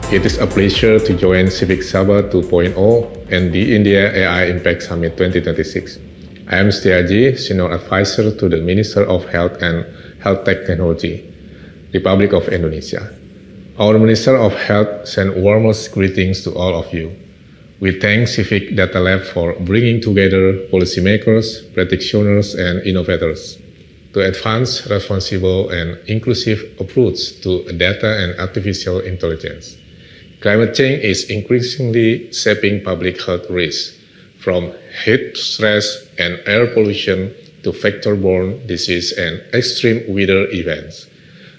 It is a pleasure to join Civic Sabha 2.0 and the India AI Impact Summit 2026. I am Setiaji, Senior Advisor to the Minister of Health and Health Technology, Republic of Indonesia. Our Minister of Health sends warmest greetings to all of you. We thank Civic Data Lab for bringing together policymakers, practitioners, and innovators to advance responsible and inclusive approach to data and artificial intelligence. Climate change is increasingly shaping public health risks, from heat stress and air pollution to vector-borne disease and extreme weather events.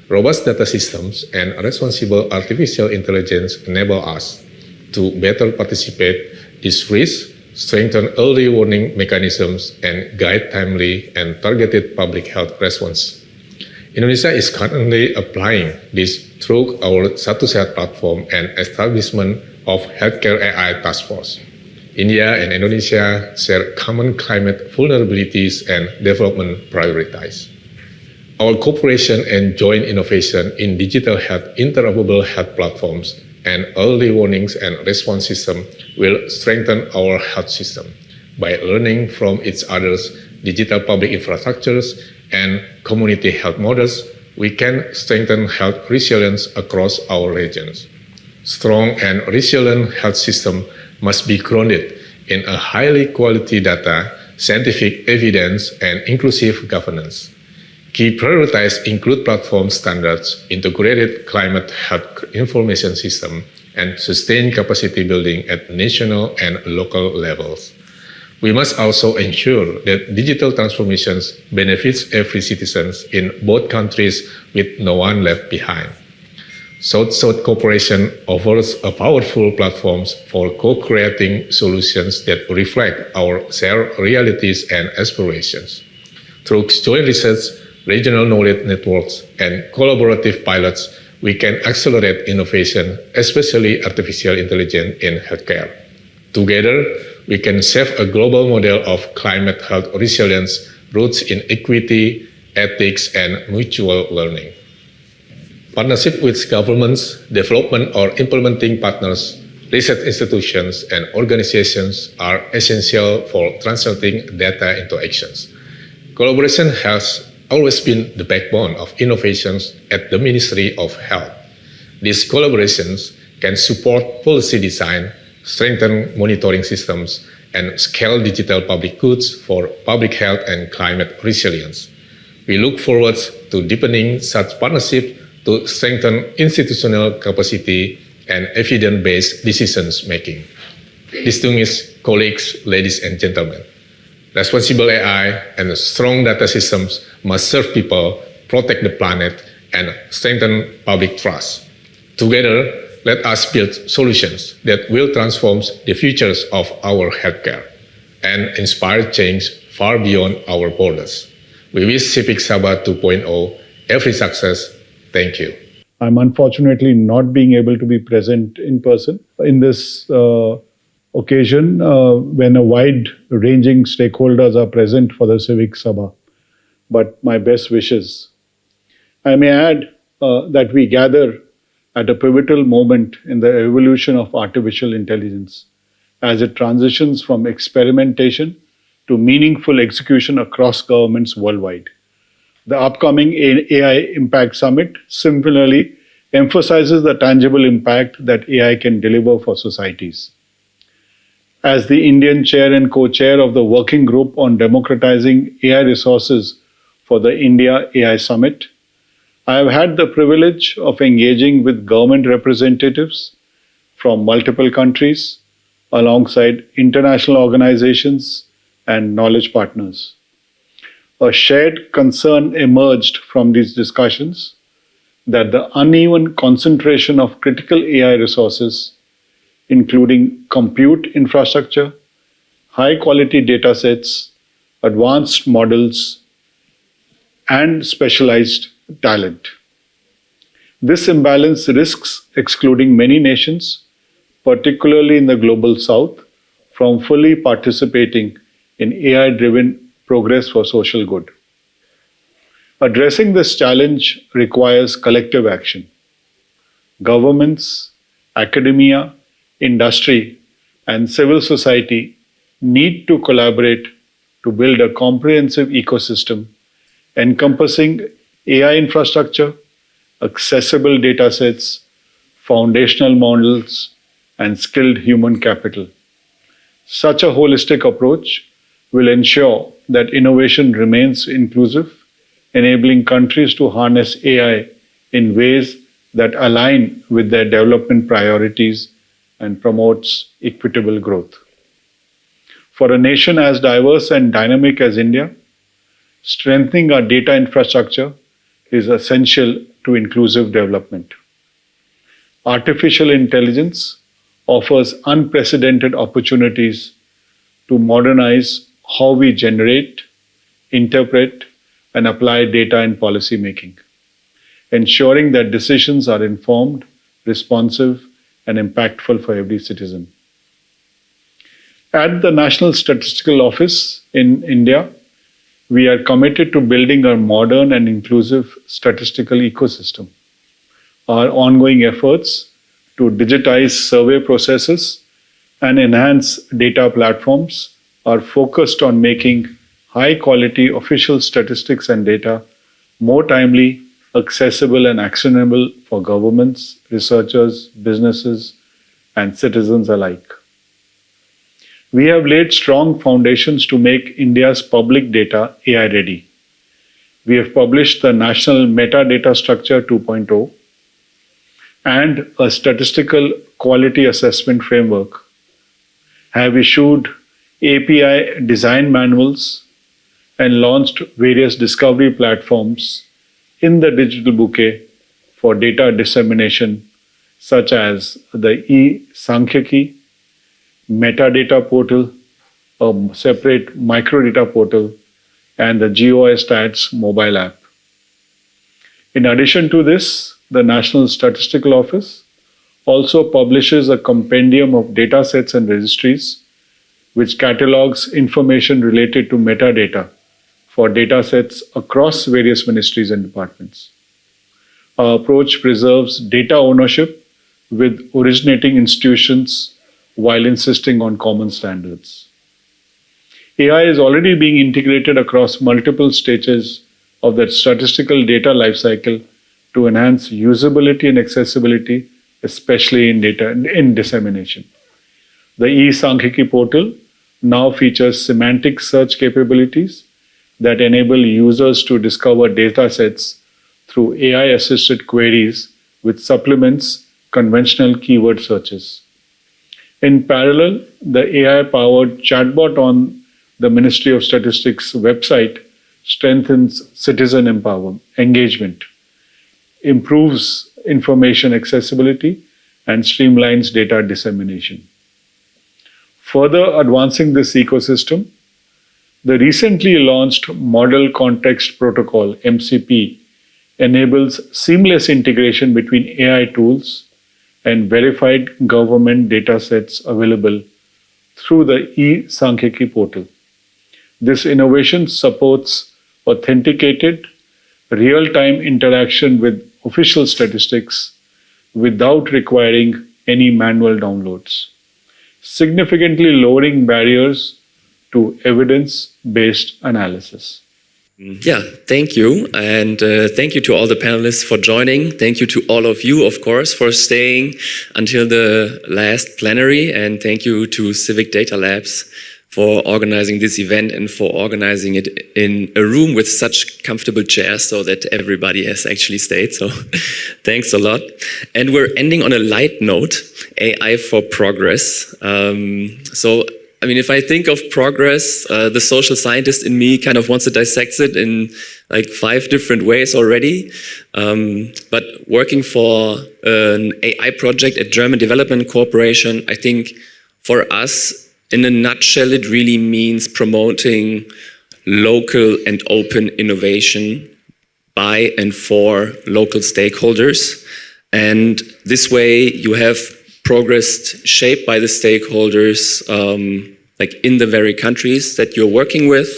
Robust data systems and responsible artificial intelligence enable us to better participate these risks, strengthen early warning mechanisms, and guide timely and targeted public health response. Indonesia is currently applying this through our Satu Sehat platform and establishment of Healthcare AI Task Force. India and Indonesia share common climate vulnerabilities and development priorities. Our cooperation and joint innovation in digital health, interoperable health platforms, and early warnings and response system will strengthen our health system by learning from each other's digital public infrastructures and community health models. We can strengthen health resilience across our regions. Strong and resilient health system must be grounded in a highly quality data, scientific evidence, and inclusive governance. Key priorities include platform standards, integrated climate health information system, and sustained capacity building at national and local levels. We must also ensure that digital transformations benefits every citizen in both countries with no one left behind. South-South cooperation offers a powerful platform for co-creating solutions that reflect our shared realities and aspirations. Through joint research, regional knowledge networks, and collaborative pilots, we can accelerate innovation, especially artificial intelligence in healthcare. Together, we can shape a global model of climate health resilience rooted in equity, ethics, and mutual learning. Partnership with governments, development or implementing partners, research institutions, and organizations are essential for translating data into actions. Collaboration has always been the backbone of innovations at the Ministry of Health. These collaborations can support policy design, strengthen monitoring systems, and scale digital public goods for public health and climate resilience. We look forward to deepening such partnership to strengthen institutional capacity and evidence-based decision-making. Distinguished colleagues, ladies and gentlemen, responsible AI and strong data systems must serve people, protect the planet, and strengthen public trust. Together, let us build solutions that will transform the futures of our healthcare and inspire change far beyond our borders. We wish Civic Sabha 2.0 every success. Thank you. I'm unfortunately not being able to be present in person in this occasion when a wide-ranging stakeholders are present for the Civic Sabha. But my best wishes. I may add that we gather at a pivotal moment in the evolution of artificial intelligence as it transitions from experimentation to meaningful execution across governments worldwide. The upcoming AI Impact Summit similarly emphasizes the tangible impact that AI can deliver for societies. As the Indian chair and co-chair of the Working Group on Democratizing AI Resources for the India AI Summit, I have had the privilege of engaging with government representatives from multiple countries alongside international organizations and knowledge partners. A shared concern emerged from these discussions that the uneven concentration of critical AI resources, including compute infrastructure, high-quality datasets, advanced models, and specialized talent. This imbalance risks excluding many nations, particularly in the global south, from fully participating in AI-driven progress for social good. Addressing this challenge requires collective action. Governments, academia, industry, and civil society need to collaborate to build a comprehensive ecosystem encompassing AI infrastructure, accessible datasets, foundational models, and skilled human capital. Such a holistic approach will ensure that innovation remains inclusive, enabling countries to harness AI in ways that align with their development priorities and promotes equitable growth. For a nation as diverse and dynamic as India, strengthening our data infrastructure is essential to inclusive development. Artificial intelligence offers unprecedented opportunities to modernize how we generate, interpret, and apply data in policy making, ensuring that decisions are informed, responsive, and impactful for every citizen. At the National Statistical Office in India, we are committed to building a modern and inclusive statistical ecosystem. Our ongoing efforts to digitize survey processes and enhance data platforms are focused on making high-quality official statistics and data more timely, accessible, and actionable for governments, researchers, businesses, and citizens alike. We have laid strong foundations to make India's public data AI ready. We have published the National Metadata Structure 2.0 and a Statistical Quality Assessment Framework, have issued API design manuals, and launched various discovery platforms in the digital bouquet for data dissemination, such as the e-Sankhyaiki, metadata portal, a separate microdata portal, and the GeoStats mobile app. In addition to this, the National Statistical Office also publishes a compendium of data sets and registries, which catalogs information related to metadata for data sets across various ministries and departments. Our approach preserves data ownership with originating institutions while insisting on common standards. AI is already being integrated across multiple stages of the statistical data lifecycle to enhance usability and accessibility, especially in dissemination. The e-Sankhyaiki portal now features semantic search capabilities that enable users to discover data sets through AI-assisted queries, which supplements conventional keyword searches. In parallel, the AI-powered chatbot on the Ministry of Statistics website strengthens citizen engagement, improves information accessibility, and streamlines data dissemination. Further advancing this ecosystem, the recently launched Model Context Protocol, MCP, enables seamless integration between AI tools and verified government data sets available through the e-Sankhyaiki portal. This innovation supports authenticated, real-time interaction with official statistics without requiring any manual downloads, significantly lowering barriers to evidence-based analysis. Yeah, thank you. And thank you to all the panelists for joining. Thank you to all of you, of course, for staying until the last plenary. And thank you to Civic Data Labs for organizing this event and for organizing it in a room with such comfortable chairs so that everybody has actually stayed. So thanks a lot. And we're ending on a light note, AI for progress. I mean, if I think of progress, the social scientist in me kind of wants to dissect it in like 5 different ways already. But working for an AI project at German Development Corporation, I think for us, in a nutshell, it really means promoting local and open innovation by and for local stakeholders. And this way you have progress shaped by the stakeholders, like in the very countries that you're working with.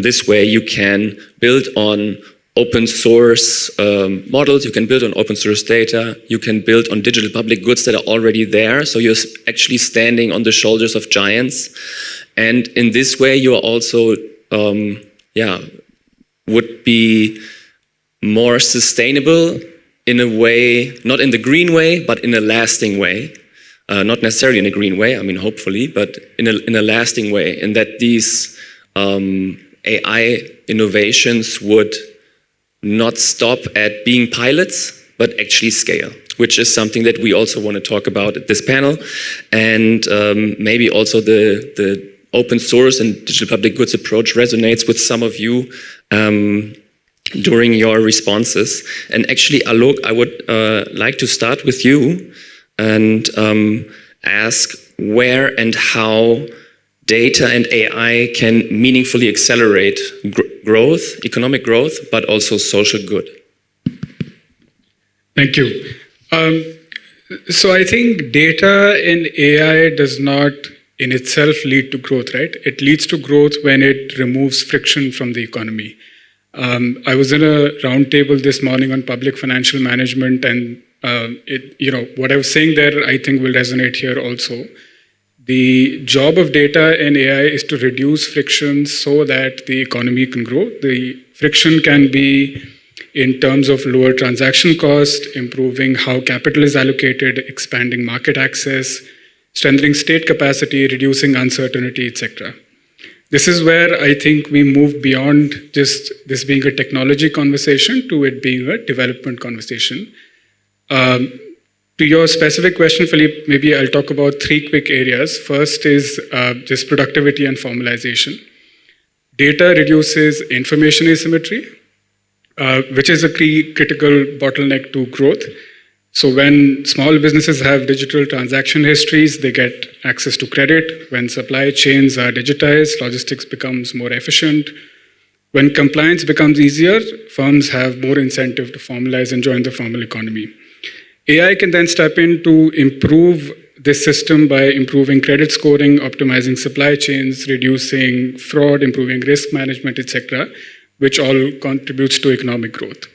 This way you can build on open source models, you can build on open source data, you can build on digital public goods that are already there. So you're actually standing on the shoulders of giants. And in this way, you are also, would be more sustainable in a way, not in the green way, but in a lasting way. Not necessarily in a green way, I mean, hopefully, but in a lasting way. In that these AI innovations would not stop at being pilots, but actually scale, which is something that we also want to talk about at this panel. And maybe also the open source and digital public goods approach resonates with some of you during your responses. And actually, Alok, I would like to start with you and ask where and how data and AI can meaningfully accelerate growth, economic growth, but also social good. Thank you. So I think data and AI does not in itself lead to growth, right? It leads to growth when it removes friction from the economy. I was in a roundtable this morning on public financial management, and what I was saying there, I think will resonate here also. The job of data and AI is to reduce friction so that the economy can grow. The friction can be in terms of lower transaction cost, improving how capital is allocated, expanding market access, strengthening state capacity, reducing uncertainty, etc. This is where I think we move beyond just this being a technology conversation to it being a development conversation. To your specific question, Philippe, maybe I'll talk about three quick areas. First is just productivity and formalization. Data reduces information asymmetry, which is a critical bottleneck to growth. So when small businesses have digital transaction histories, they get access to credit. When supply chains are digitized, logistics becomes more efficient. When compliance becomes easier, firms have more incentive to formalize and join the formal economy. AI can then step in to improve this system by improving credit scoring, optimizing supply chains, reducing fraud, improving risk management, etc., which all contributes to economic growth.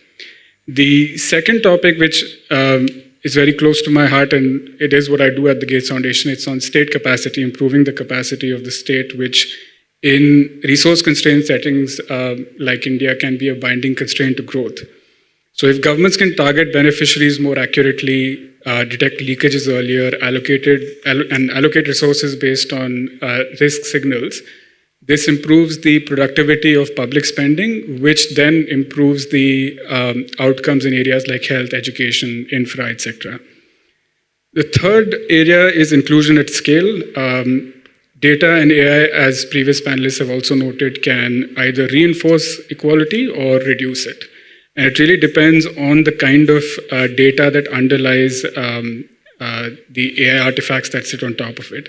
The second topic, which is very close to my heart, and it is what I do at the Gates Foundation, it's on state capacity, improving the capacity of the state, which in resource-constrained settings like India can be a binding constraint to growth. So if governments can target beneficiaries more accurately, detect leakages earlier, allocate resources based on risk signals, this improves the productivity of public spending, which then improves the outcomes in areas like health, education, infra, etc. The third area is inclusion at scale. Data and AI, as previous panelists have also noted, can either reinforce equality or reduce it. And it really depends on the kind of data that underlies the AI artifacts that sit on top of it.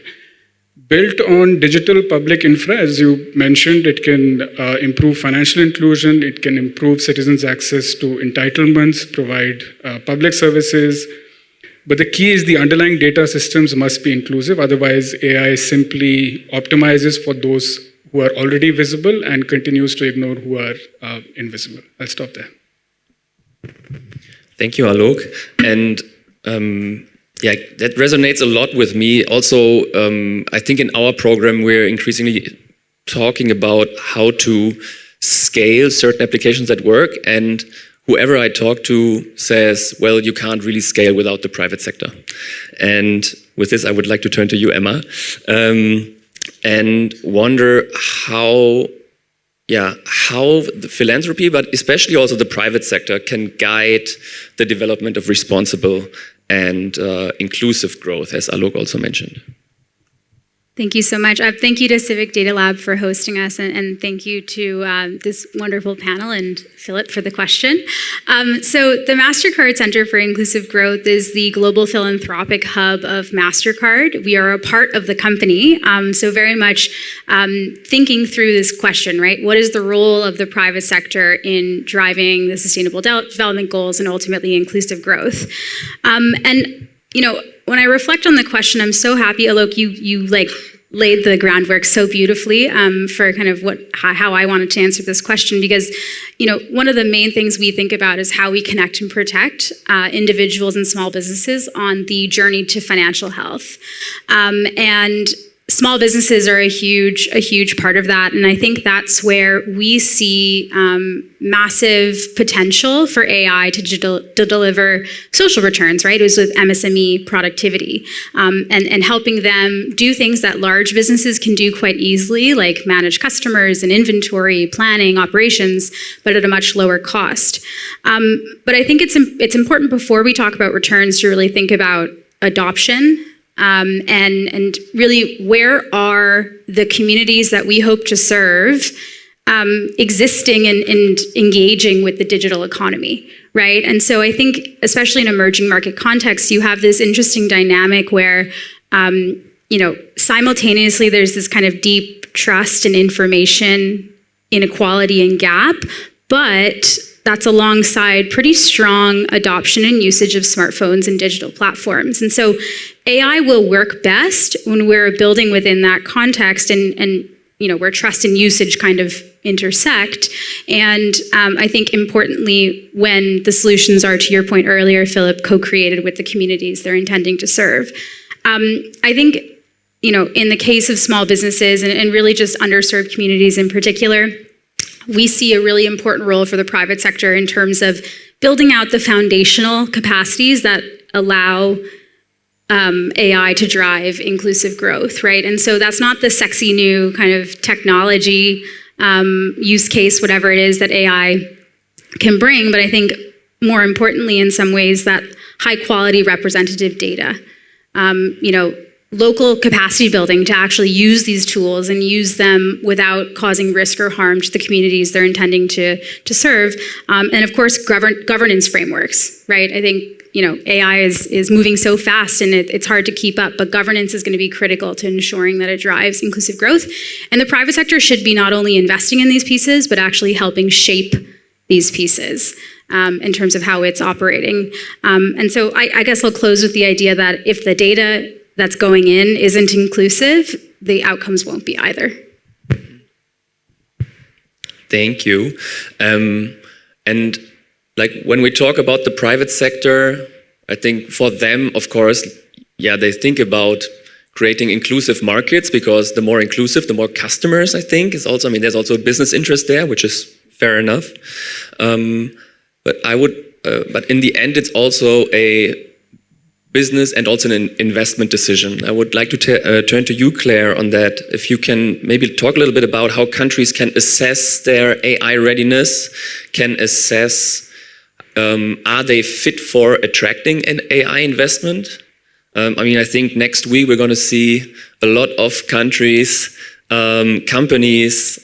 Built on digital public infra, as you mentioned, it can improve financial inclusion, it can improve citizens' access to entitlements, provide public services. But the key is the underlying data systems must be inclusive, otherwise AI simply optimizes for those who are already visible and continues to ignore who are invisible. I'll stop there. Thank you, Alok. And that resonates a lot with me. Also, I think in our program, we're increasingly talking about how to scale certain applications that work. And whoever I talk to says, well, you can't really scale without the private sector. And with this, I would like to turn to you, Emma, and wonder how the philanthropy, but especially also the private sector, can guide the development of responsible and inclusive growth, as Alok also mentioned. Thank you so much. Thank you to Civic Data Lab for hosting us, and thank you to this wonderful panel and Philip for the question. So the MasterCard Center for Inclusive Growth is the global philanthropic hub of MasterCard. We are a part of the company, so very much thinking through this question, right? What is the role of the private sector in driving the Sustainable Development Goals and ultimately inclusive growth? And, you know, when I reflect on the question, I'm so happy, Alok, you laid the groundwork so beautifully for kind of how I wanted to answer this question, because one of the main things we think about is how we connect and protect individuals and small businesses on the journey to financial health, and small businesses are a huge part of that, and I think that's where we see massive potential for AI to deliver social returns, right? It was with MSME productivity, and helping them do things that large businesses can do quite easily, like manage customers and inventory, planning, operations, but at a much lower cost. But I think it's important before we talk about returns to really think about adoption. And really, where are the communities that we hope to serve existing and engaging with the digital economy, right? And so I think, especially in emerging market contexts, you have this interesting dynamic where, simultaneously there's this kind of deep trust and information inequality and gap, but that's alongside pretty strong adoption and usage of smartphones and digital platforms. And so AI will work best when we're building within that context and where trust and usage kind of intersect. And I think importantly, when the solutions are, to your point earlier, Philip, co-created with the communities they're intending to serve. I think, in the case of small businesses and really just underserved communities in particular, we see a really important role for the private sector in terms of building out the foundational capacities that allow AI to drive inclusive growth, right? And so that's not the sexy new kind of technology use case, whatever it is that AI can bring, but I think more importantly, in some ways, that high quality representative data, local capacity building to actually use these tools and use them without causing risk or harm to the communities they're intending to serve. And of course, governance frameworks, right? I think, AI is moving so fast and it's hard to keep up, but governance is going to be critical to ensuring that it drives inclusive growth. And the private sector should be not only investing in these pieces, but actually helping shape these pieces in terms of how it's operating. And so I guess I'll close with the idea that if the data that's going in isn't inclusive, the outcomes won't be either. Thank you. And like when we talk about the private sector, I think for them, of course, they think about creating inclusive markets, because the more inclusive, the more customers, I think, is also, there's also a business interest there, which is fair enough. But in the end, it's also a business and also an investment decision. I would like to turn to you, Claire, on that. If you can maybe talk a little bit about how countries can assess their AI readiness, can assess are they fit for attracting an AI investment? I think next week we're going to see a lot of countries, companies,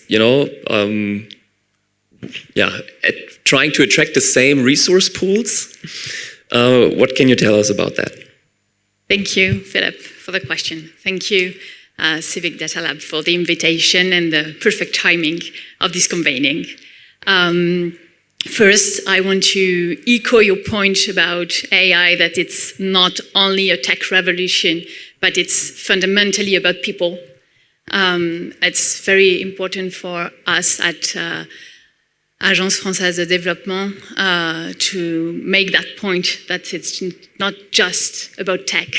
trying to attract the same resource pools. What can you tell us about that? Thank you, Philip, for the question. Thank you, Civic Data Lab, for the invitation and the perfect timing of this convening. First, I want to echo your point about AI, that it's not only a tech revolution, but it's fundamentally about people. It's very important for us at Agence Française de Développement to make that point, that it's not just about tech,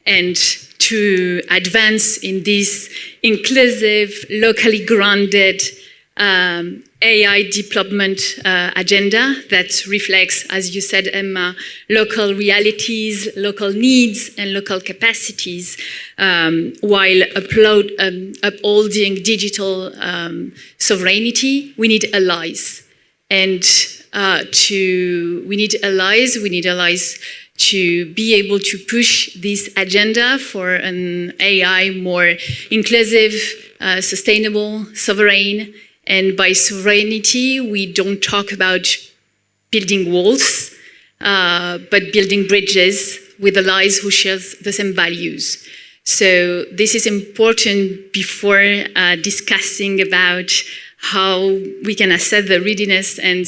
and to advance in this inclusive, locally grounded AI development agenda that reflects, as you said, Emma, local realities, local needs, and local capacities, while upholding digital sovereignty. We need allies, and we need allies to be able to push this agenda for an AI more inclusive, sustainable, sovereign. And by sovereignty, we don't talk about building walls, but building bridges with allies who share the same values. So this is important before discussing about how we can assess the readiness and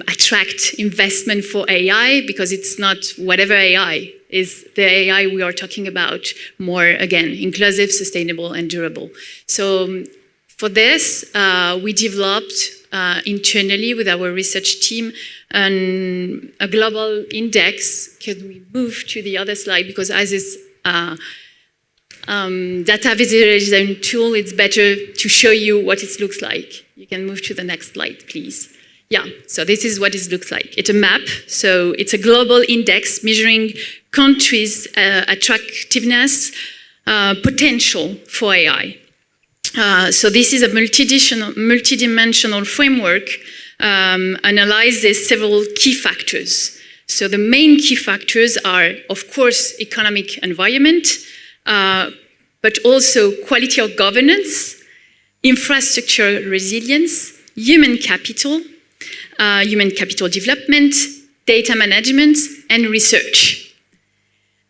attract investment for AI, because it's not whatever AI. is the AI we are talking about more, again, inclusive, sustainable, and durable. So for this, we developed internally with our research team a global index. Can we move to the other slide? Because as is data visualization tool, it's better to show you what it looks like. You can move to the next slide, please. Yeah, so this is what it looks like. It's a map, so it's a global index measuring countries' attractiveness, potential for AI. So this is a multidimensional framework, analyzes several key factors. So the main key factors are, of course, economic environment, but also quality of governance, infrastructure resilience, human capital development, data management, and research.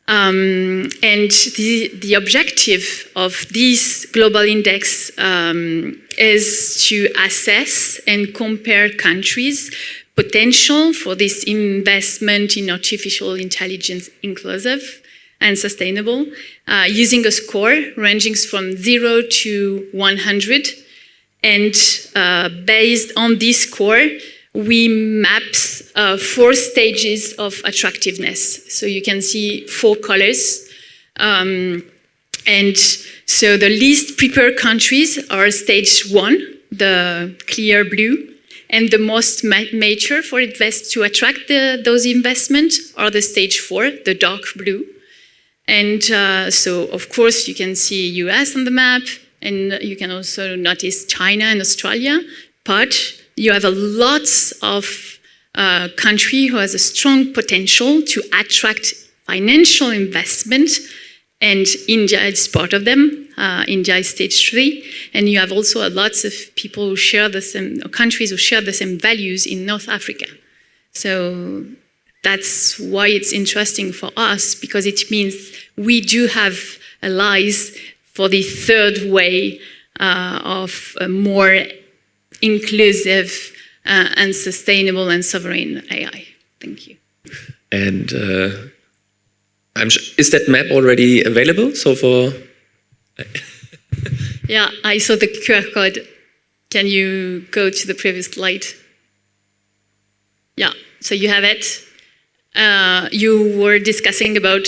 And the objective of this global index is to assess and compare countries' potential for this investment in artificial intelligence, inclusive and sustainable, using a score ranging from 0 to 100. And based on this score, we map 4 stages of attractiveness. So you can see 4 colors. And so the least prepared countries are stage 1, the clear blue, and the most mature for to attract those investments are the stage 4, the dark blue. And so, of course, you can see US on the map, and you can also notice China and Australia, but you have a lot of country who has a strong potential to attract financial investment, and India is part of them. India is stage 3, and you have also lots of people who share the same, countries who share the same values in North Africa. So that's why it's interesting for us, because it means we do have allies for the third way of a more inclusive and sustainable and sovereign AI. Thank you. And is that map already available? So for yeah, I saw the QR code. Can you go to the previous slide? Yeah, so you have it. You were discussing about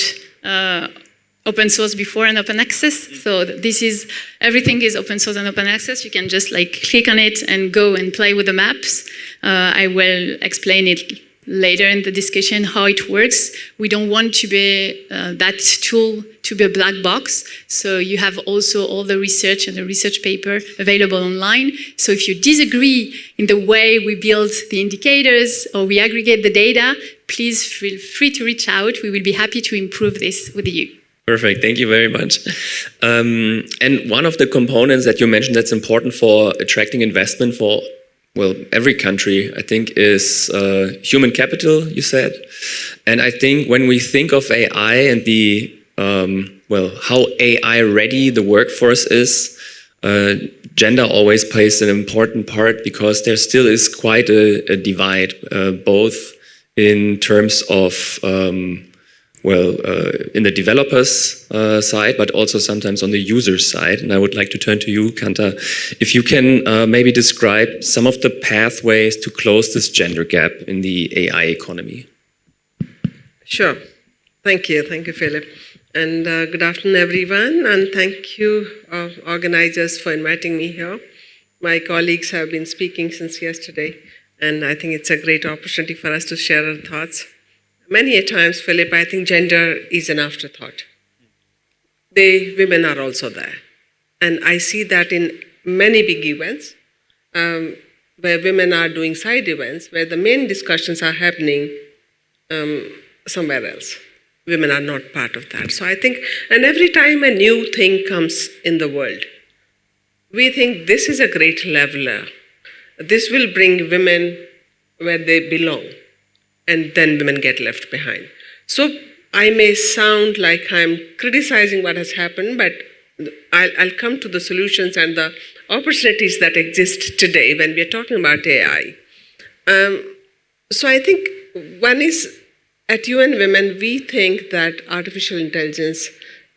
open source before and open access. So this is, everything is open source and open access. You can just like click on it and go and play with the maps. I will explain it later in the discussion how it works. We don't want to be that tool to be a black box. So you have also all the research and the research paper available online. So if you disagree in the way we build the indicators or we aggregate the data, please feel free to reach out. We will be happy to improve this with you. Perfect, thank you very much. And one of the components that you mentioned that's important for attracting investment for, well, every country, I think, is human capital, you said. And I think when we think of AI and the, well, how AI ready the workforce is, gender always plays an important part because there still is quite a divide, both in terms of in the developers side, but also sometimes on the user side. And I would like to turn to you, Kanta, if you can maybe describe some of the pathways to close this gender gap in the AI economy. Sure. Thank you, Philip. And good afternoon, everyone. And thank you, organizers, for inviting me here. My colleagues have been speaking since yesterday, and I think it's a great opportunity for us to share our thoughts. Many a times, Philip, I think gender is an afterthought. Women are also there. And I see that in many big events, where women are doing side events, where the main discussions are happening somewhere else. Women are not part of that. So I think, and every time a new thing comes in the world, we think this is a great leveler. This will bring women where they belong. And then women get left behind. So I may sound like I'm criticizing what has happened, but I'll come to the solutions and the opportunities that exist today when we're talking about AI. So I think one is at UN Women, we think that artificial intelligence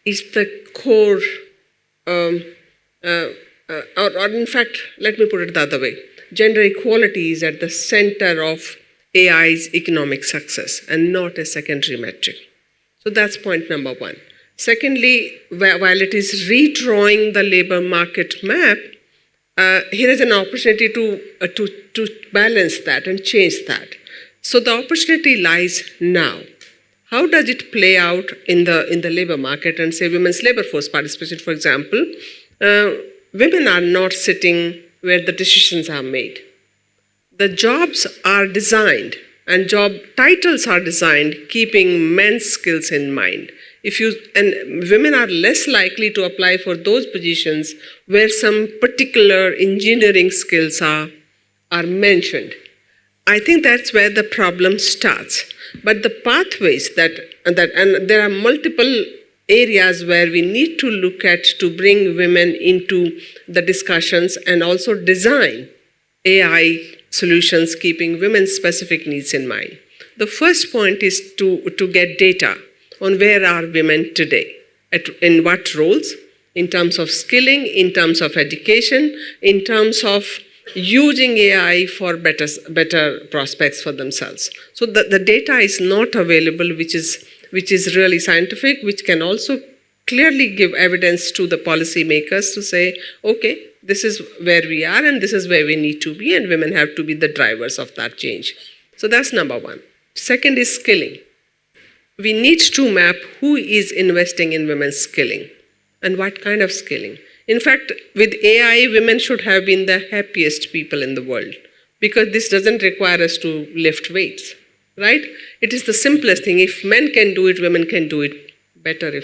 is the core, or in fact, let me put it the other way. Gender equality is at the center of AI's economic success and not a secondary metric. So that's point number one. Secondly, while it is redrawing the labor market map, here is an opportunity to balance that and change that. So the opportunity lies now. How does it play out in the labor market and say women's labor force participation, for example? Women are not sitting where the decisions are made. The jobs are designed and job titles are designed keeping men's skills in mind. And women are less likely to apply for those positions where some particular engineering skills are mentioned. I think that's where the problem starts. But the pathways and there are multiple areas where we need to look at to bring women into the discussions and also design AI solutions keeping women's specific needs in mind. The first point is to get data on where are women today, in what roles, in terms of skilling, in terms of education, in terms of using AI for better prospects for themselves. So the data is not available, which is really scientific, which can also clearly give evidence to the policymakers to say, okay, this is where we are and this is where we need to be, and women have to be the drivers of that change. So that's number one. Second is skilling. We need to map who is investing in women's skilling and what kind of skilling. In fact, with AI, women should have been the happiest people in the world because this doesn't require us to lift weights, right? It is the simplest thing. If men can do it, women can do it better.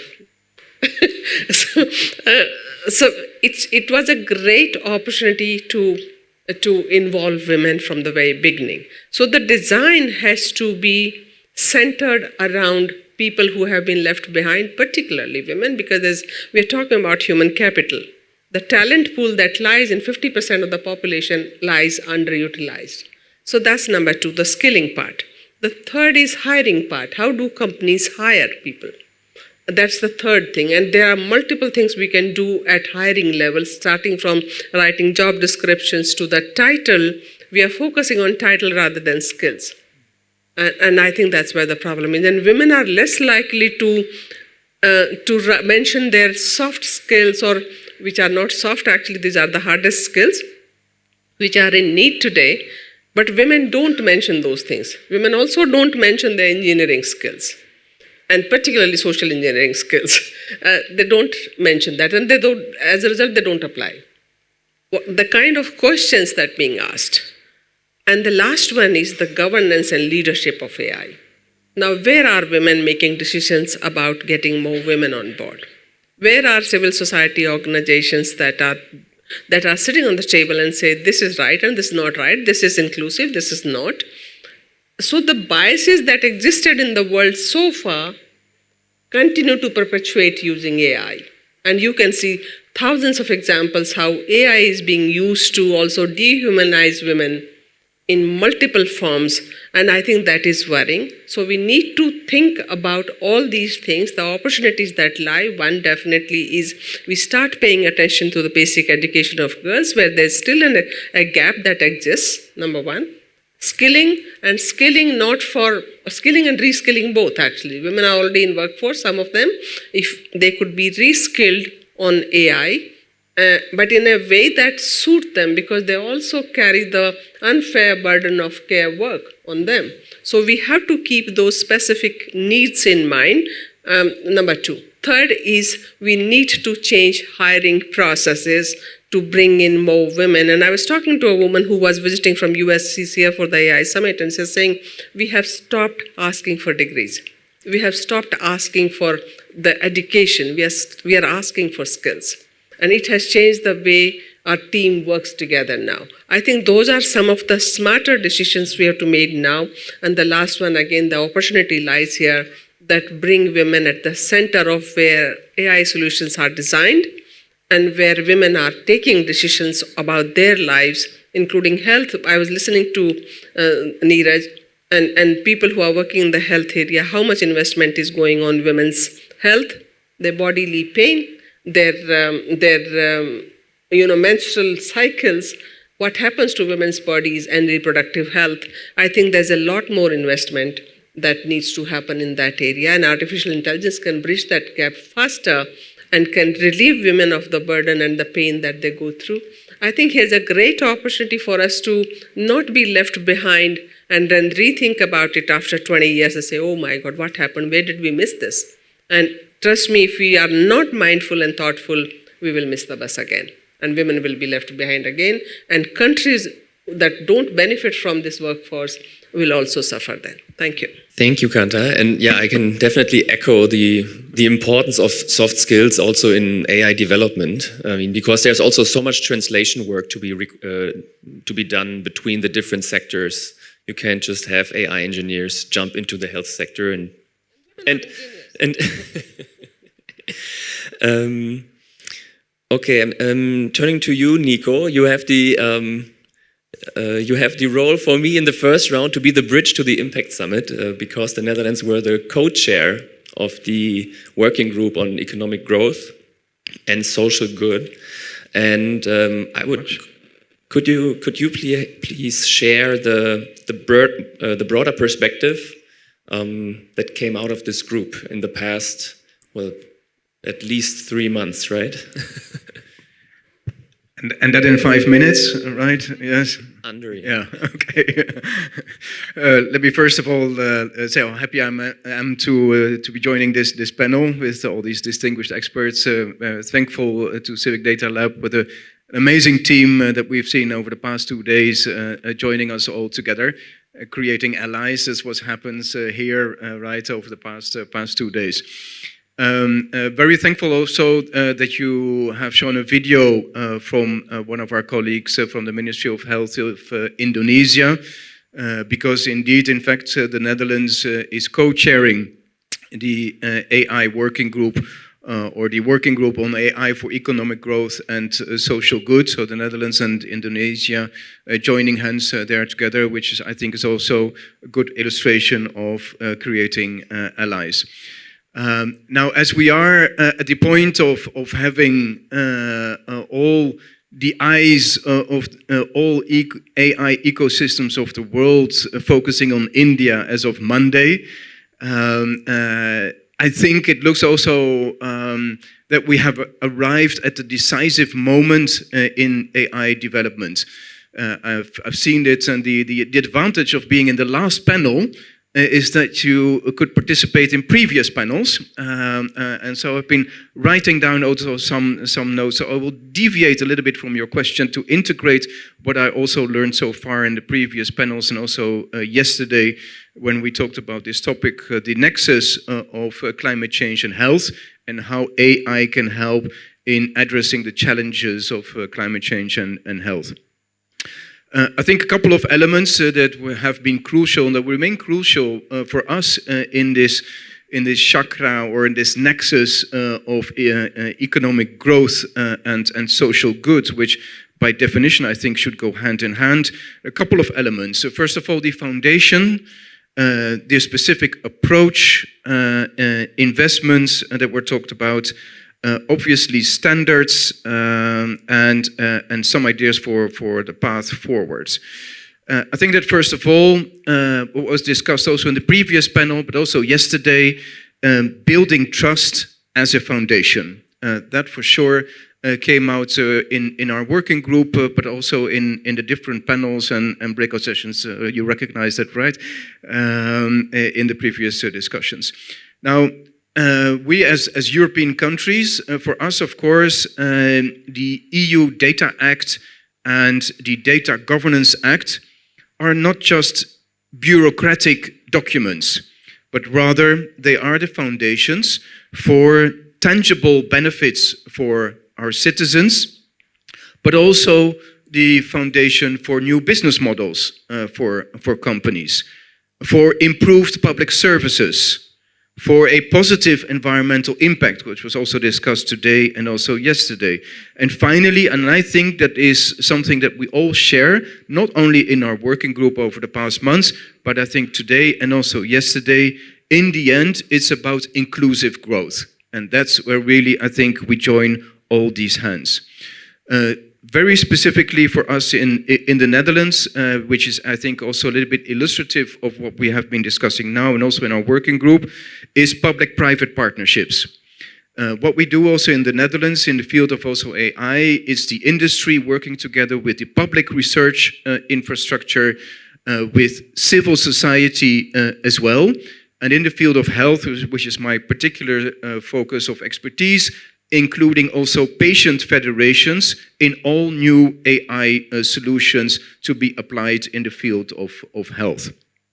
So it was a great opportunity to involve women from the very beginning. So the design has to be centered around people who have been left behind, particularly women, because we're talking about human capital. The talent pool that lies in 50% of the population lies underutilized. So that's number two, the skilling part. The third is hiring part. How do companies hire people? That's the third thing. And there are multiple things we can do at hiring levels, starting from writing job descriptions to the title. We are focusing on title rather than skills. And I think that's where the problem is. And women are less likely to mention their soft skills, or which are not soft, actually, these are the hardest skills, which are in need today. But women don't mention those things. Women also don't mention their engineering skills, and particularly social engineering skills. They don't mention that, and as a result, they don't apply. The kind of questions that are being asked. And the last one is the governance and leadership of AI. Now, where are women making decisions about getting more women on board? Where are civil society organizations that are sitting on the table and say, this is right and this is not right, this is inclusive, this is not? So the biases that existed in the world so far continue to perpetuate using AI. And you can see thousands of examples how AI is being used to also dehumanize women in multiple forms, and I think that is worrying. So we need to think about all these things, the opportunities that lie. One definitely is we start paying attention to the basic education of girls, where there's still a gap that exists, number one. Skilling and reskilling both, actually. Women are already in workforce, some of them, if they could be reskilled on AI, but in a way that suits them, because they also carry the unfair burden of care work on them. So we have to keep those specific needs in mind, number two. Third is we need to change hiring processes to bring in more women. And I was talking to a woman who was visiting from USCCF for the AI Summit, and she's saying, we have stopped asking for degrees. We have stopped asking for the education. We are asking for skills. And it has changed the way our team works together now. I think those are some of the smarter decisions we have to make now. And the last one, again, the opportunity lies here that bring women at the center of where AI solutions are designed and where women are taking decisions about their lives, including health. I was listening to Neeraj, and people who are working in the health area, how much investment is going on women's health, their bodily pain, their menstrual cycles, what happens to women's bodies and reproductive health. I think there's a lot more investment that needs to happen in that area, and artificial intelligence can bridge that gap faster and can relieve women of the burden and the pain that they go through. I think here's a great opportunity for us to not be left behind and then rethink about it after 20 years and say, oh my God, what happened? Where did we miss this? And trust me, if we are not mindful and thoughtful, we will miss the bus again. And women will be left behind again. And countries that don't benefit from this workforce will also suffer then. Thank you. Thank you, Kanta. And yeah, I can definitely echo the importance of soft skills also in AI development. I mean, because there's also so much translation work to be done between the different sectors. You can't just have AI engineers jump into the health sector and okay. Turning to you, Nico. You have the role for me in the first round to be the bridge to the Impact Summit because the Netherlands were the co-chair of the working group on economic growth and social good. And could you please share the broader perspective that came out of this group in the past, well, at least 3 months, right? And that in 5 minutes, right? Yes. Under, yeah. Okay. Let me first of all say how happy I am to be joining this panel with all these distinguished experts. Thankful to Civic Data Lab with an amazing team that we've seen over the past 2 days joining us all together, creating allies. This what happens here right over the past 2 days. Very thankful also that you have shown a video from one of our colleagues from the Ministry of Health of Indonesia, because indeed, in fact, the Netherlands is co-chairing the AI working group or the working group on AI for economic growth and social good. So the Netherlands and Indonesia joining hands there together, which is, I think is also a good illustration of creating allies. Now, as we are at the point of having all the eyes of all AI ecosystems of the world focusing on India as of Monday, I think it looks also that we have arrived at the decisive moment in AI development. I've seen it, and the advantage of being in the last panel is that you could participate in previous panels, and so I've been writing down also some notes. So I will deviate a little bit from your question to integrate what I also learned so far in the previous panels, and also yesterday when we talked about this topic, the nexus of climate change and health, and how AI can help in addressing the challenges of climate change and health. I think a couple of elements that have been crucial and that will remain crucial for us in this chakra or in this nexus of economic growth and social goods, which by definition I think should go hand in hand. A couple of elements. So first of all, the foundation, the specific approach, investments that were talked about. Obviously standards and some ideas for the path forwards. I think that first of all, what was discussed also in the previous panel, but also yesterday, building trust as a foundation. That for sure came out in our working group, but also in the different panels and breakout sessions. You recognize that, right? In the previous discussions. Now, we as European countries, for us, of course, the EU Data Act and the Data Governance Act are not just bureaucratic documents, but rather they are the foundations for tangible benefits for our citizens, but also the foundation for new business models for companies, for improved public services, for a positive environmental impact, which was also discussed today and also yesterday. And finally, and I think that is something that we all share, not only in our working group over the past months, but I think today and also yesterday, in the end, it's about inclusive growth. And that's where really I think we join all these hands. Very specifically for us in the Netherlands, which is I think also a little bit illustrative of what we have been discussing now and also in our working group, is public-private partnerships. What we do also in the Netherlands in the field of also AI is the industry working together with the public research infrastructure, with civil society as well. And in the field of health, which is my particular focus of expertise, including also patient federations in all new AI solutions to be applied in the field of health.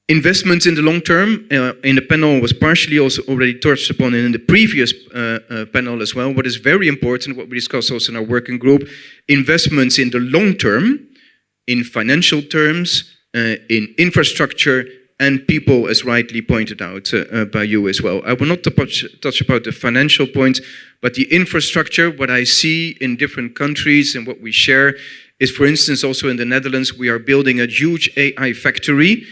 Investments in the long term, in the panel was partially also already touched upon in the previous panel as well. What is very important, what we discussed also in our working group, investments in the long term, in financial terms, in infrastructure, and people, as rightly pointed out by you as well. I will not touch about the financial point, but the infrastructure, what I see in different countries and what we share is, for instance, also in the Netherlands, we are building a huge AI factory,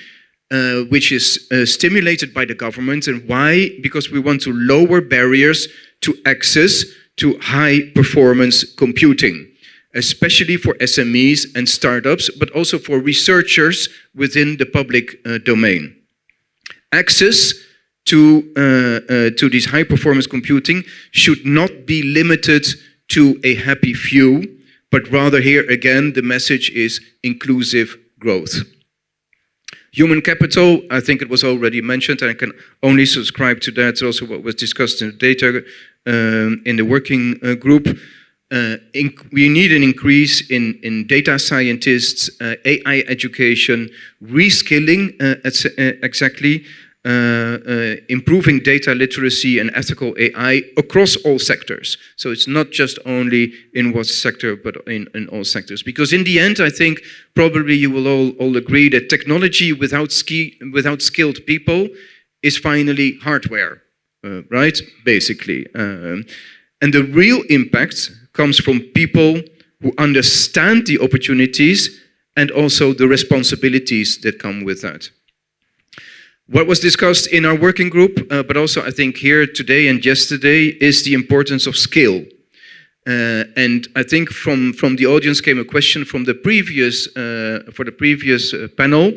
which is stimulated by the government. And why? Because we want to lower barriers to access to high-performance computing, especially for SMEs and startups, but also for researchers within the public domain. Access to this high-performance computing should not be limited to a happy few, but rather here again, the message is inclusive growth. Human capital, I think it was already mentioned, and I can only subscribe to that, also what was discussed in the data in the working group. We need an increase in data scientists, AI education, reskilling exactly, improving data literacy and ethical AI across all sectors. So it's not just only in one sector, but in all sectors. Because in the end, I think probably you will all agree that technology without skilled people is finally hardware, right? Basically. And the real impact comes from people who understand the opportunities and also the responsibilities that come with that. What was discussed in our working group, but also I think here today and yesterday, is the importance of skill. And I think from the audience came a question from the previous, for the previous panel,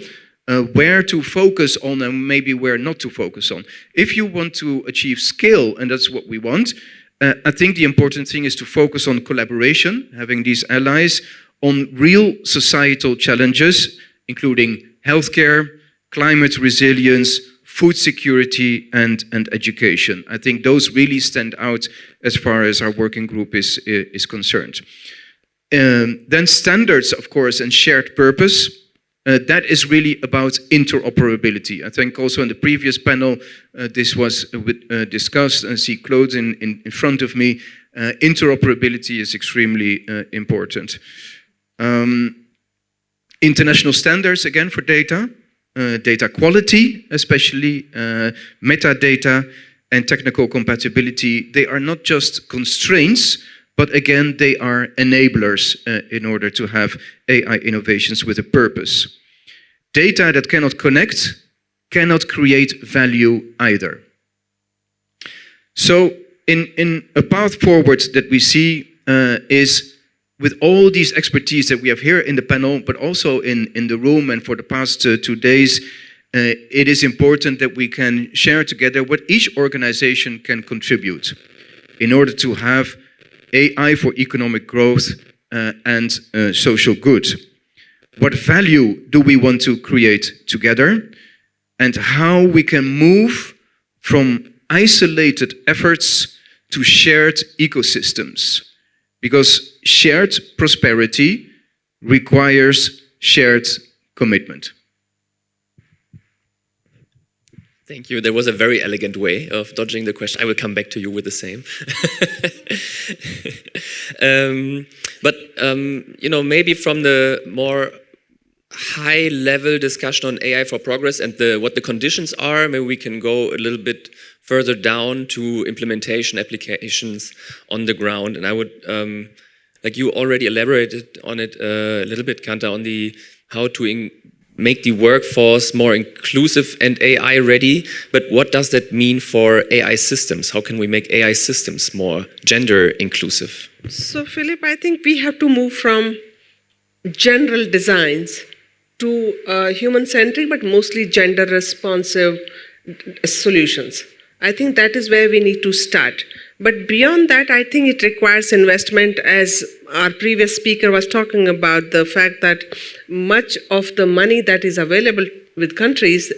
where to focus on and maybe where not to focus on. If you want to achieve skill, and that's what we want, I think the important thing is to focus on collaboration, having these allies, on real societal challenges, including healthcare, climate resilience, food security, and education. I think those really stand out as far as our working group is concerned. Then standards, of course, and shared purpose. That is really about interoperability. I think also in the previous panel, this was discussed. I see Claude in front of me. Interoperability is extremely important. International standards, again, for data. Data quality, especially metadata and technical compatibility. They are not just constraints, but again, they are enablers in order to have AI innovations with a purpose. Data that cannot connect cannot create value either. So in a path forward that we see is with all these expertise that we have here in the panel, but also in the room and for the past 2 days, it is important that we can share together what each organization can contribute in order to have AI for economic growth and social good. What value do we want to create together, and how we can move from isolated efforts to shared ecosystems? Because shared prosperity requires shared commitment. Thank you. That was a very elegant way of dodging the question. I will come back to you with the same. But you know, maybe from the more high-level discussion on AI for progress and what the conditions are. Maybe we can go a little bit further down to implementation applications on the ground. And I would, like you already elaborated on it a little bit, Kanta, on how to make the workforce more inclusive and AI ready. But what does that mean for AI systems? How can we make AI systems more gender inclusive? So, Philip, I think we have to move from general designs to human-centric, but mostly gender-responsive solutions. I think that is where we need to start. But beyond that, I think it requires investment, as our previous speaker was talking about, the fact that much of the money that is available with countries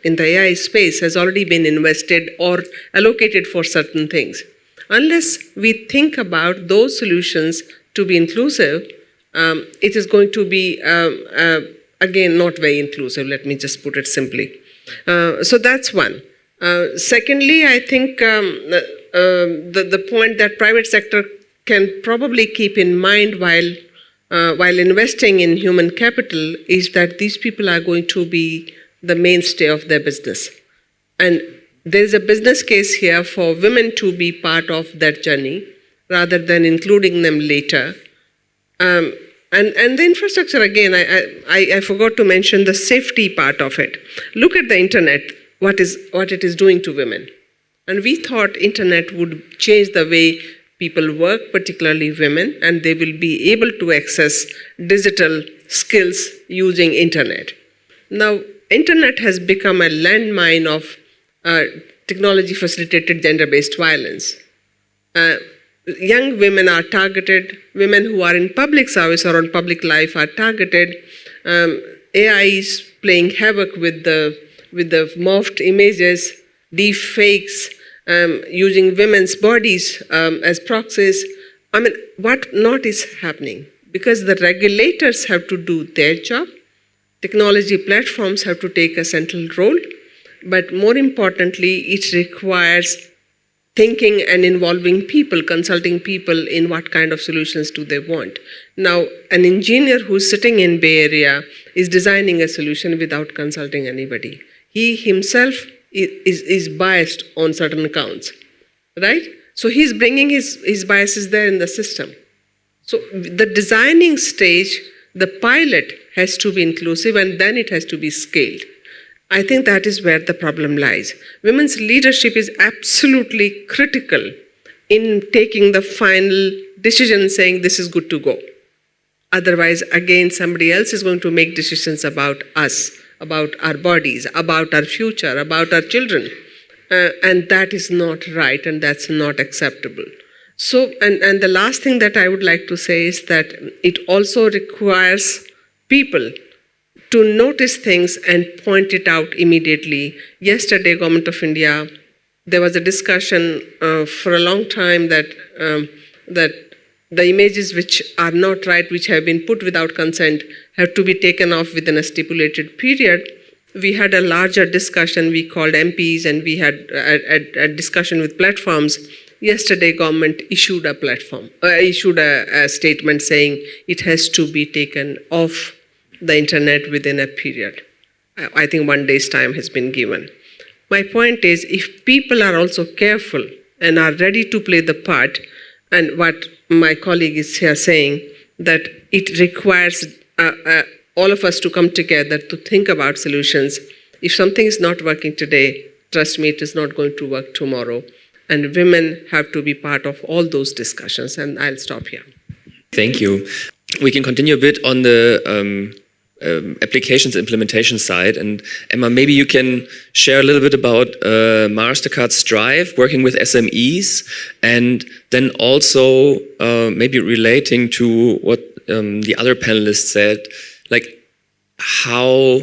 in the AI space has already been invested or allocated for certain things. Unless we think about those solutions to be inclusive, it is going to be, again, not very inclusive, let me just put it simply. So that's one. Secondly, I think the point that private sector can probably keep in mind while investing in human capital is that these people are going to be the mainstay of their business. And there's a business case here for women to be part of that journey rather than including them later. And the infrastructure, again, I forgot to mention the safety part of it. Look at the internet, what it is doing to women. And we thought internet would change the way people work, particularly women, and they will be able to access digital skills using internet. Now, internet has become a landmine of technology-facilitated gender-based violence. Young women are targeted, women who are in public service or on public life are targeted. AI is playing havoc with the morphed images, deep fakes, using women's bodies as proxies. I mean, what not is happening? Because the regulators have to do their job, technology platforms have to take a central role, but more importantly, it requires thinking and involving people, consulting people in what kind of solutions do they want. Now, an engineer who's sitting in Bay Area is designing a solution without consulting anybody. He himself is biased on certain accounts, right? So he's bringing his biases there in the system. So the designing stage, the pilot has to be inclusive and then it has to be scaled. I think that is where the problem lies. Women's leadership is absolutely critical in taking the final decision saying this is good to go. Otherwise, again, somebody else is going to make decisions about us, about our bodies, about our future, about our children. And that is not right and that's not acceptable. So, and the last thing that I would like to say is that it also requires people to notice things and point it out immediately. Yesterday, Government of India, there was a discussion for a long time that the images which are not right, which have been put without consent, have to be taken off within a stipulated period. We had a larger discussion, we called MPs and we had a discussion with platforms. Yesterday, government issued a statement saying it has to be taken off the internet within a period. I think 1 day's time has been given. My point is, if people are also careful and are ready to play the part, and what my colleague is here saying, that it requires all of us to come together to think about solutions. If something is not working today, trust me, it is not going to work tomorrow. And women have to be part of all those discussions. And I'll stop here. Thank you. We can continue a bit on the applications implementation side. And Emma, maybe you can share a little bit about MasterCard's Strive, working with SMEs, and then also maybe relating to what the other panelists said, like how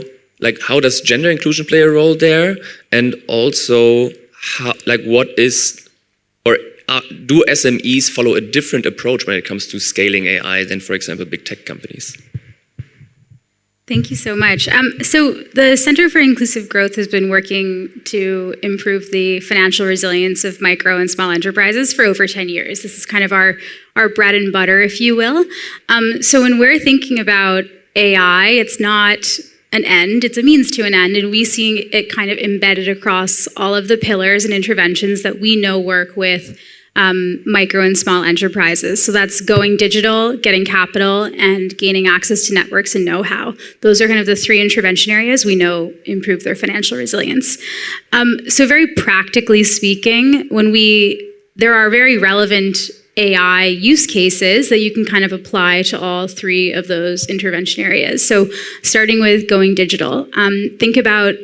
does gender inclusion play a role there, and also how, like, what is, or do SMEs follow a different approach when it comes to scaling AI than, for example, big tech companies? Thank you so much. So the Center for Inclusive Growth has been working to improve the financial resilience of micro and small enterprises for over 10 years. This is kind of our bread and butter, if you will. So when we're thinking about AI, it's not an end, it's a means to an end, and we see it kind of embedded across all of the pillars and interventions that we know work with micro and small enterprises. So that's going digital, getting capital, and gaining access to networks and know-how. Those are kind of the three intervention areas we know improve their financial resilience. So very practically speaking, there are very relevant AI use cases that you can kind of apply to all three of those intervention areas. So starting with going digital, think about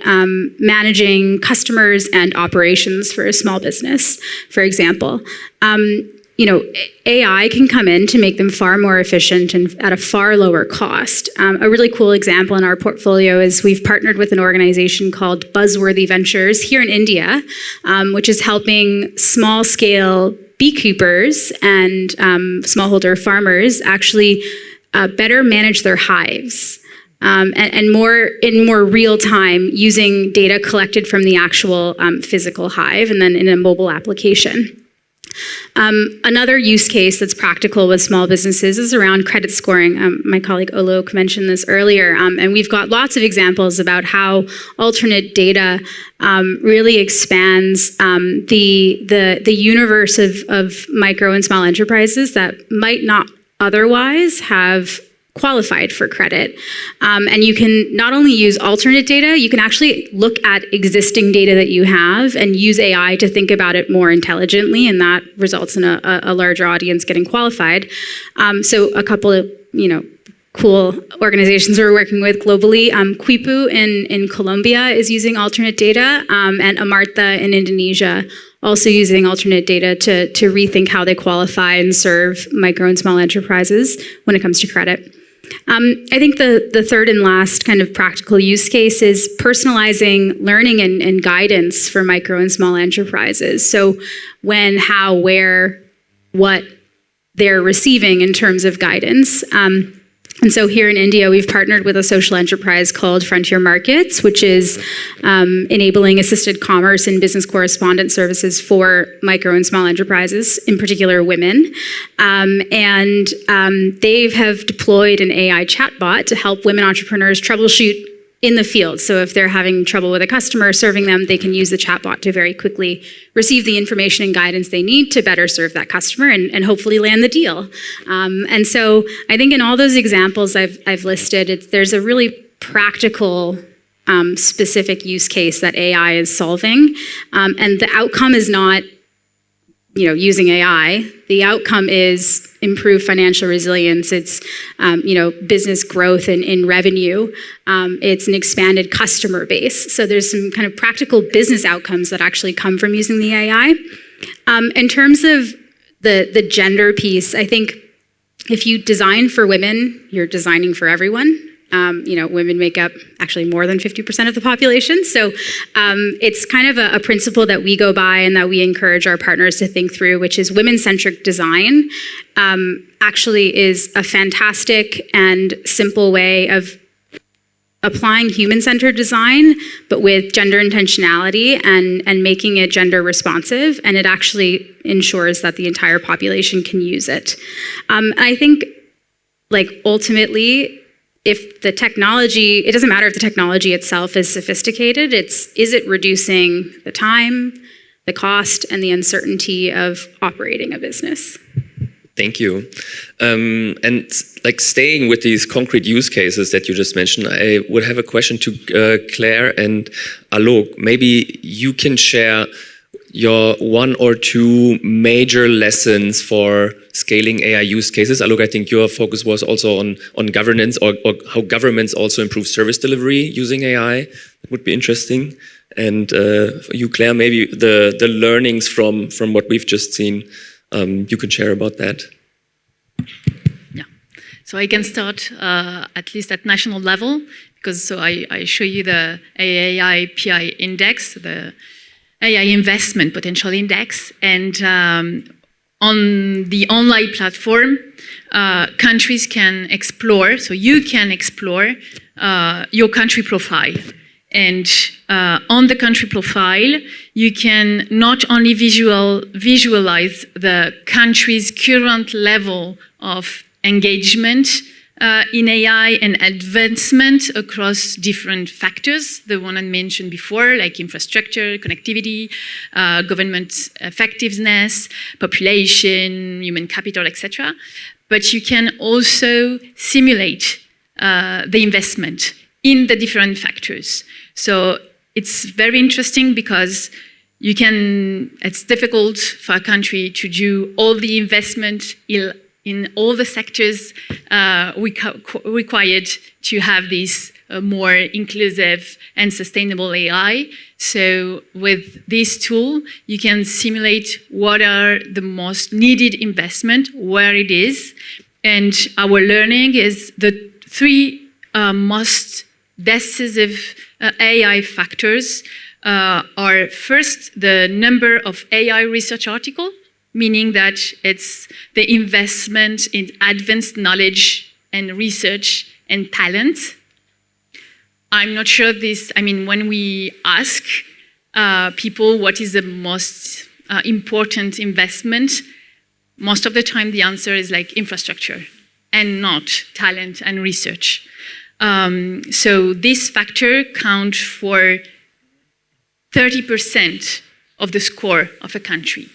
managing customers and operations for a small business, for example. AI can come in to make them far more efficient and at a far lower cost. A really cool example in our portfolio is we've partnered with an organization called Buzzworthy Ventures here in India, which is helping small-scale beekeepers and smallholder farmers actually better manage their hives and in more real time using data collected from the actual physical hive and then in a mobile application. Another use case that's practical with small businesses is around credit scoring. My colleague Olok mentioned this earlier, and we've got lots of examples about how alternate data really expands the universe of micro and small enterprises that might not otherwise have qualified for credit. And you can not only use alternate data, you can actually look at existing data that you have and use AI to think about it more intelligently, and that results in a larger audience getting qualified. So a couple of, cool organizations we're working with globally. Quipu in Colombia is using alternate data, and Amartha in Indonesia also using alternate data to rethink how they qualify and serve micro and small enterprises when it comes to credit. I think the third and last kind of practical use case is personalizing learning and guidance for micro and small enterprises. So when, how, where, what they're receiving in terms of guidance. And so here in India, we've partnered with a social enterprise called Frontier Markets, which is enabling assisted commerce and business correspondent services for micro and small enterprises, in particular women. And they have deployed an AI chatbot to help women entrepreneurs troubleshoot in the field. So if they're having trouble with a customer serving them, they can use the chatbot to very quickly receive the information and guidance they need to better serve that customer and hopefully land the deal. And so I think in all those examples I've listed, there's a really practical specific use case that AI is solving. And the outcome is not using AI. The outcome is improved financial resilience. It's, business growth in revenue. It's an expanded customer base. So there's some kind of practical business outcomes that actually come from using the AI. In terms of the gender piece, I think if you design for women, you're designing for everyone. Women make up actually more than 50% of the population. So it's kind of a principle that we go by and that we encourage our partners to think through, which is women-centric design actually is a fantastic and simple way of applying human-centered design, but with gender intentionality and making it gender responsive. And it actually ensures that the entire population can use it. I think, ultimately, if the technology, it doesn't matter if the technology itself is sophisticated, is it reducing the time, the cost, and the uncertainty of operating a business? Thank you. And staying with these concrete use cases that you just mentioned, I would have a question to Claire and Alok. Maybe you can share your one or two major lessons for scaling AI use cases. Alok, I think your focus was also on governance or how governments also improve service delivery using AI. That would be interesting. And for you, Claire, maybe the learnings from what we've just seen, you could share about that. Yeah. So I can start at least at national level, because I show you the AI PI index, the AI investment potential index, and on the online platform, countries can explore, so you can explore your country profile. And on the country profile, you can not only visualize the country's current level of engagement, in AI and advancement across different factors, the one I mentioned before, like infrastructure, connectivity, government effectiveness, population, human capital, etc. But you can also simulate the investment in the different factors. So it's very interesting because it's difficult for a country to do all the investment in all the sectors required to have this more inclusive and sustainable AI. So with this tool, you can simulate what are the most needed investment, where it is. And our learning is the three most decisive AI factors are first the number of AI research articles, meaning that it's the investment in advanced knowledge and research and talent. I'm not sure when we ask people what is the most important investment, most of the time the answer is like infrastructure and not talent and research. So this factor counts for 30% of the score of a country.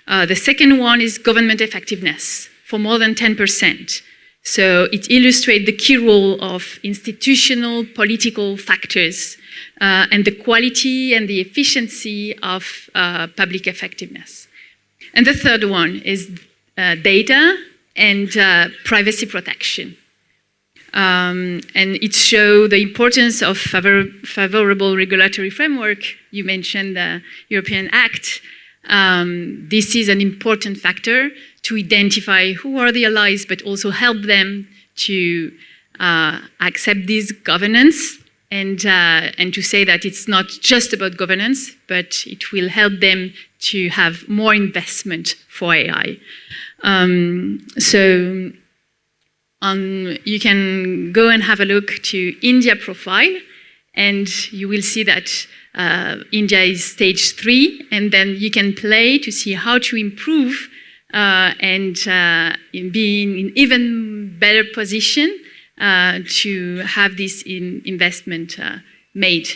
The second one is government effectiveness, for more than 10%. So it illustrates the key role of institutional political factors and the quality and the efficiency of public effectiveness. And the third one is data and privacy protection. And it shows the importance of favorable regulatory framework. You mentioned the European Act. This is an important factor to identify who are the allies, but also help them to accept this governance and to say that it's not just about governance, but it will help them to have more investment for AI. You can go and have a look to India profile, and you will see that India is stage 3, and then you can play to see how to improve and in being in even better position to have this investment made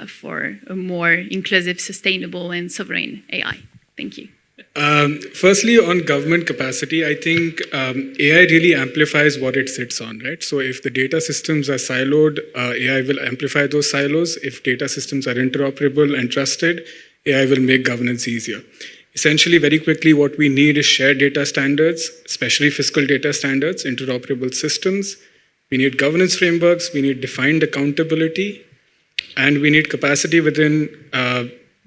for a more inclusive, sustainable, and sovereign AI. Thank you. Firstly, on government capacity, I think AI really amplifies what it sits on, right? So if the data systems are siloed, AI will amplify those silos. If data systems are interoperable and trusted, AI will make governance easier. Essentially, very quickly, what we need is shared data standards, especially fiscal data standards, interoperable systems. We need governance frameworks, we need defined accountability, and we need capacity within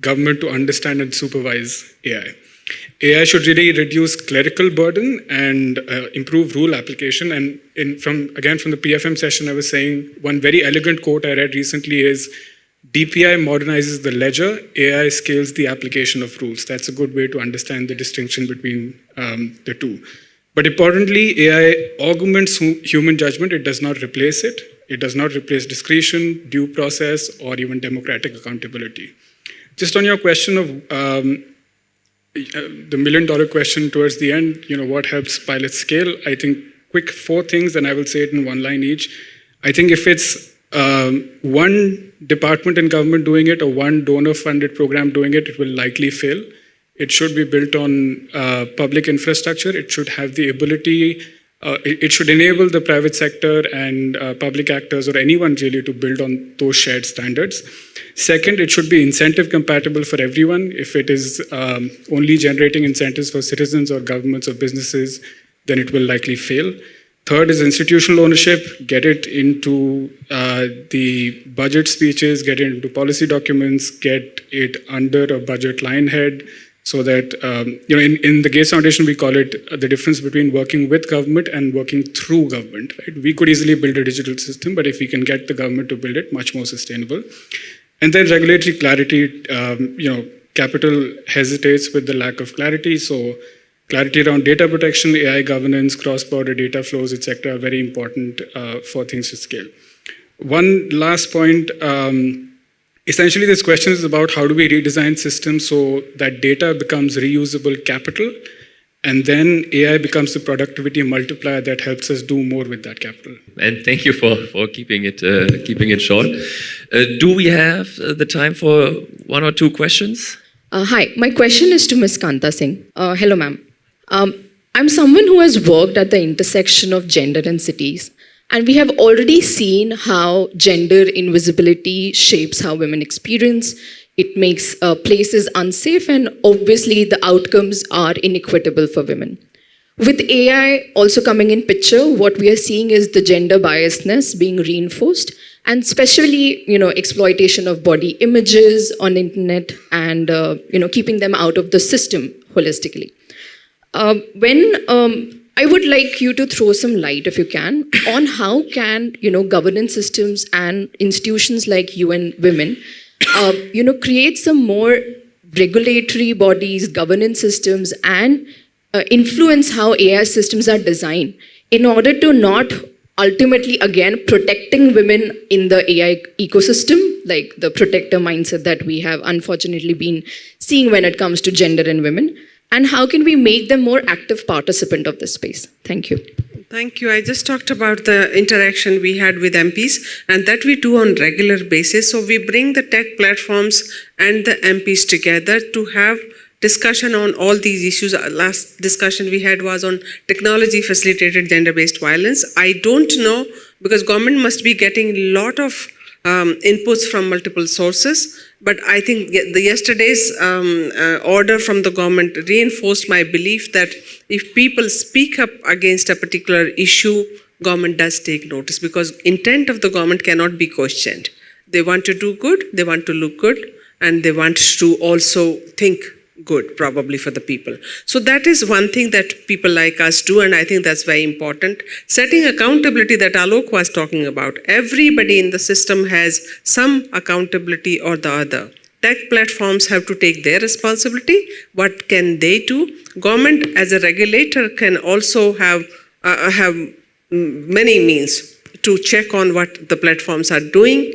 government to understand and supervise AI. AI should really reduce clerical burden and improve rule application. And from the PFM session, I was saying one very elegant quote I read recently is, DPI modernizes the ledger, AI scales the application of rules. That's a good way to understand the distinction between the two. But importantly, AI augments human judgment. It does not replace it. It does not replace discretion, due process, or even democratic accountability. Just on your question of the million-dollar question towards the end, what helps pilots scale? I think quick 4 things, and I will say it in one line each. I think if it's one department in government doing it or one donor-funded program doing it, it will likely fail. It should be built on public infrastructure. It should have the ability, it should enable the private sector and public actors or anyone really to build on those shared standards. Second, it should be incentive compatible for everyone. If it is only generating incentives for citizens or governments or businesses, then it will likely fail. Third is institutional ownership. Get it into the budget speeches, get it into policy documents, get it under a budget line head, so that, in the Gates Foundation, we call it the difference between working with government and working through government. Right? We could easily build a digital system, but if we can get the government to build it, much more sustainable. And then regulatory clarity, capital hesitates with the lack of clarity. So clarity around data protection, AI governance, cross-border data flows, etc., are very important for things to scale. One last point, essentially this question is about how do we redesign systems so that data becomes reusable capital And then AI becomes the productivity multiplier that helps us do more with that capital. And thank you for keeping it short. Do we have the time for one or two questions? Hi, my question is to Ms. Kanta Singh. Hello, ma'am. I'm someone who has worked at the intersection of gender and cities, and we have already seen how gender invisibility shapes how women experience. It makes places unsafe, and obviously the outcomes are inequitable for women. With AI also coming in picture, what we are seeing is the gender biasness being reinforced, and especially, exploitation of body images on internet and, keeping them out of the system holistically. I would like you to throw some light, if you can, on how can, governance systems and institutions like UN Women, create some more regulatory bodies, governance systems, and influence how AI systems are designed in order to not ultimately, again, protecting women in the AI ecosystem, like the protector mindset that we have unfortunately been seeing when it comes to gender and women. And how can we make them more active participant of this space? Thank you. Thank you. I just talked about the interaction we had with MPs, and that we do on regular basis. So we bring the tech platforms and the MPs together to have discussion on all these issues. Last discussion we had was on technology facilitated gender-based violence. I don't know, because government must be getting a lot of inputs from multiple sources. But I think yesterday's order from the government reinforced my belief that if people speak up against a particular issue, government does take notice, because intent of the government cannot be questioned. They want to do good, they want to look good, and they want to also think good, probably, for the people. So that is one thing that people like us do, and I think that's very important. Setting accountability that Alok was talking about. Everybody in the system has some accountability or the other. Tech platforms have to take their responsibility. What can they do? Government as a regulator can also have many means to check on what the platforms are doing.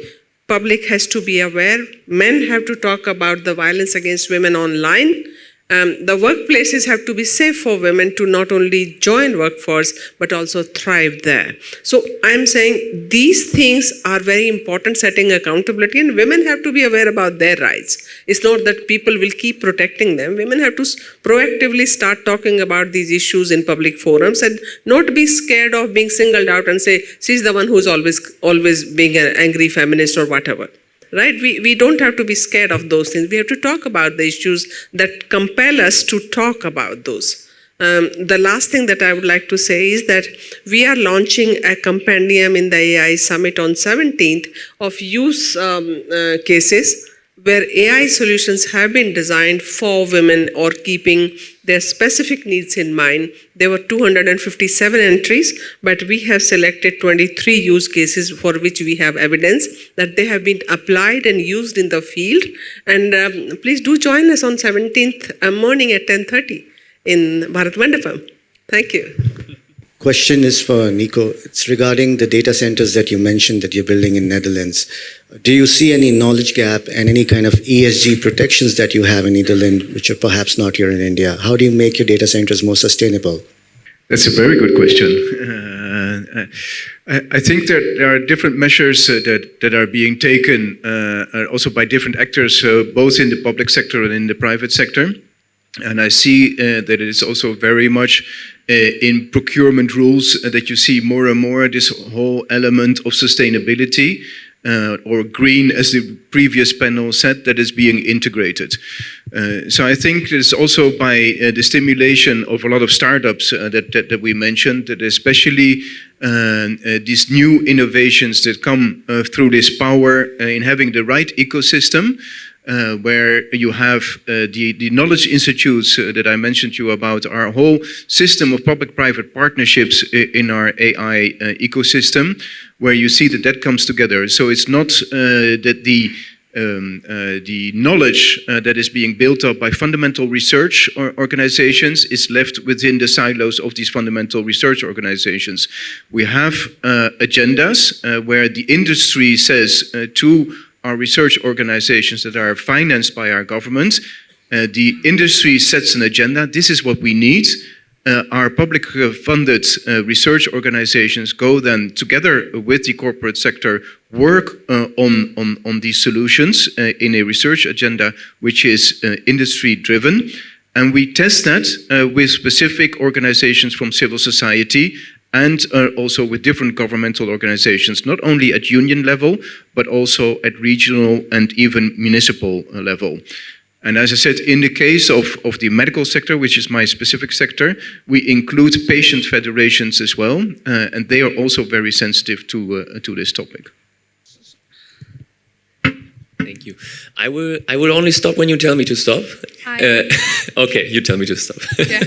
Public has to be aware. Men have to talk about the violence against women online. The workplaces have to be safe for women to not only join workforce, but also thrive there. So I'm saying these things are very important, setting accountability, and women have to be aware about their rights. It's not that people will keep protecting them. Women have to proactively start talking about these issues in public forums and not be scared of being singled out and say, she's the one who's always being an angry feminist or whatever. Right? We don't have to be scared of those things. We have to talk about the issues that compel us to talk about those. The last thing that I would like to say is that we are launching a compendium in the AI Summit on 17th of use cases where AI solutions have been designed for women or keeping their specific needs in mind. There were 257 entries, but we have selected 23 use cases for which we have evidence that they have been applied and used in the field. And please do join us on 17th morning at 10:30 in Bharat Mandapam. Thank you. Question is for Nico. It's regarding the data centers that you mentioned that you're building in Netherlands. Do you see any knowledge gap and any kind of ESG protections that you have in Netherlands, which are perhaps not here in India? How do you make your data centers more sustainable? That's a very good question. I think that there are different measures that are being taken also by different actors, both in the public sector and in the private sector. And I see that it is also very much in procurement rules that you see more and more this whole element of sustainability or green, as the previous panel said, that is being integrated. So I think it's also by the stimulation of a lot of startups that we mentioned, that especially these new innovations that come through this power in having the right ecosystem, where you have the knowledge institutes that I mentioned to you about, our whole system of public-private partnerships in our AI ecosystem, where you see that comes together. So it's not that the knowledge that is being built up by fundamental research organizations is left within the silos of these fundamental research organizations. We have agendas where the industry says to our research organizations that are financed by our government, the industry sets an agenda. This is what we need. our public funded research organizations go then together with the corporate sector work on these solutions in a research agenda which is industry driven. And we test that with specific organizations from civil society and also with different governmental organizations, not only at union level, but also at regional and even municipal level. And as I said, in the case of the medical sector, which is my specific sector, we include patient federations as well, and they are also very sensitive to this topic. Thank you. I will only stop when you tell me to stop. Okay, you tell me to stop. Yeah.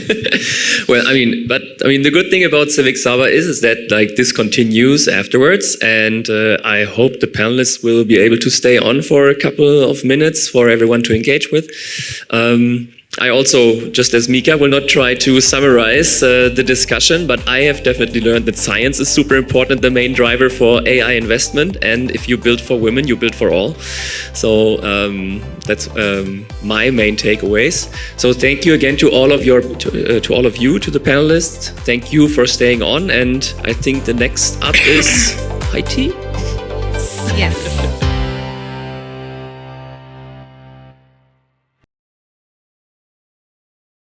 Well, the good thing about Civic Saba is that like this continues afterwards, and I hope the panelists will be able to stay on for a couple of minutes for everyone to engage with. I also, just as Mika, will not try to summarize the discussion, but I have definitely learned that science is super important, the main driver for AI investment, and if you build for women, you build for all. So that's my main takeaways. So thank you again to all of you, to the panelists. Thank you for staying on, and I think the next up is Haiti. Yes.